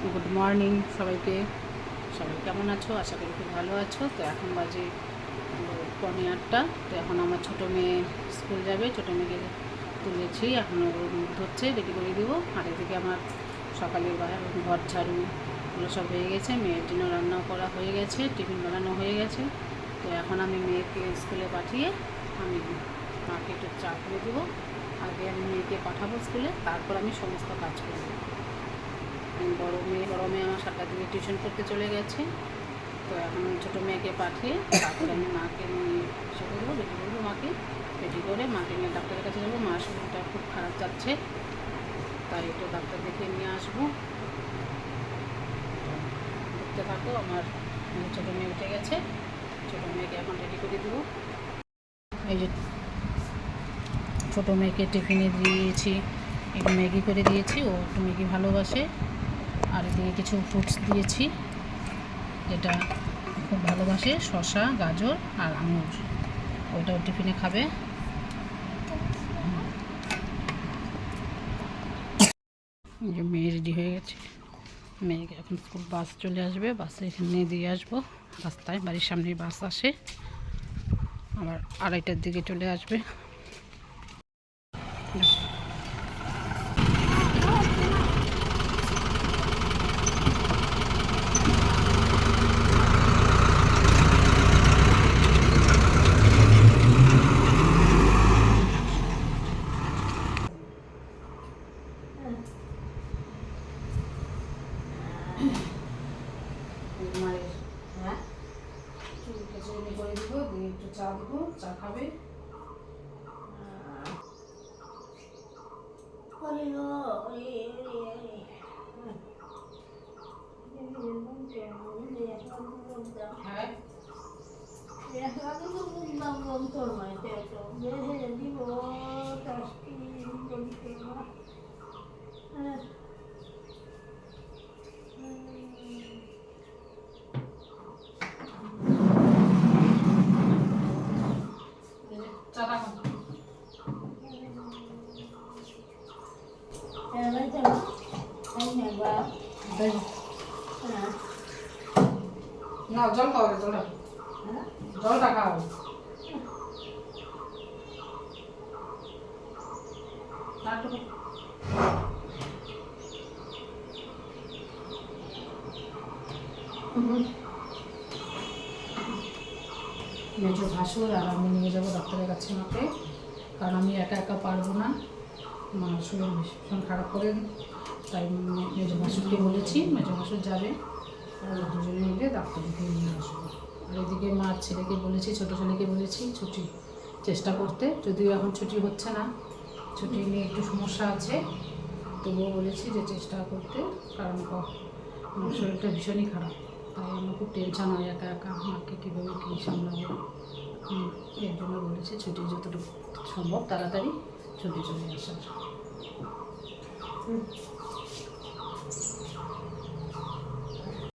Good morning সবাইকে। সবাই কেমন আছো? আশা করি খুব ভালো আছো। তো এখন বাজে 8:15। তো এখন আমার ছোটো মেয়ে স্কুল যাবে। ছোটো মেয়েকে তুলেছি, এখন ধরছে, রেডি করে দেবো। আর এদিকে আমার সকালের ঘর ঝাড়ু এগুলো সব হয়ে গেছে। মেয়ের জন্য রান্নাও করা হয়ে গেছে, টিফিন বানানো হয়ে গেছে। তো এখন আমি মেয়েকে স্কুলে পাঠিয়ে আমি মাকে একটু চা করে দেবো। আগে আমি মেয়েকে পাঠাবো স্কুলে, তারপর আমি সমস্ত কাজ করবো। বড় মেয়ে আমার 7টার দিকে টিউশন করতে চলে গেছে। তো এখন ছোটো মেয়েকে পাঠিয়ে তারপরে আমি মাকে নিয়ে এসে করবো, রেডি করবো মাকে। রেডি করে মাকে নিয়ে ডাক্তারের কাছে যাবো। মার শরীরটা খুব খারাপ যাচ্ছে, তাই একটু ডাক্তার দেখিয়ে নিয়ে আসবো। দেখতে থাকো। আমার ছোটো মেয়ে উঠে গেছে, ছোটো মেয়েকে এখন রেডি করে দেবো। এই যে ছোটো মেয়েকে টিফিনে দিয়েছি, একটু ম্যাগি করে দিয়েছি, ও একটু ম্যাগি ভালোবাসে। আর এদিকে কিছু ফ্রুটস দিয়েছি যেটা খুব ভালোবাসে, শসা, গাজর আর আঙুর। ওইটাও টিফিনে খাবে। এই যে মেয়ে রেডি হয়ে গেছে। মেয়েকে এখন স্কুল বাস চলে আসবে, বাসে এখানে দিয়ে আসবো। রাস্তায় বাড়ির সামনে বাস আসে, আবার 2:30টার দিকে চলে আসবে। মায়ের চুল কেচে রেডি করে দিব, দিয়ে একটু চা দিব, চা খাবে। হ্যাঁ চাটা খাও। না জল খাও, জলটা জলটা খাও। মেজো ভাসুর আর আমি নিয়ে যাবো ডাক্তারের কাছে মাকে, কারণ আমি একা একা পারবো না। মার শরীর ভীষণ খারাপ করেন, তাই মেজো ভাসুরকে বলেছি, মেজো ভাসুর যাবে। দুজনে মিলে ডাক্তার দেখিয়ে নিয়ে আসবো। আর এদিকে মার ছেলেকে বলেছি, ছোটো ছেলেকে বলেছি ছুটি চেষ্টা করতে, যদিও এখন ছুটি হচ্ছে না, ছুটি নিয়ে একটু সমস্যা আছে, তবুও বলেছি যে চেষ্টা করতে। কারণ আমার শরীরটা ভীষণই খারাপ, তাই আমার খুব টেনশান হয় একা একা মাকে কীভাবে কী সামলাবো। এর জন্য বলেছি ছুটি যতটুকু সম্ভব তাড়াতাড়ি ছুটি চলে আসার।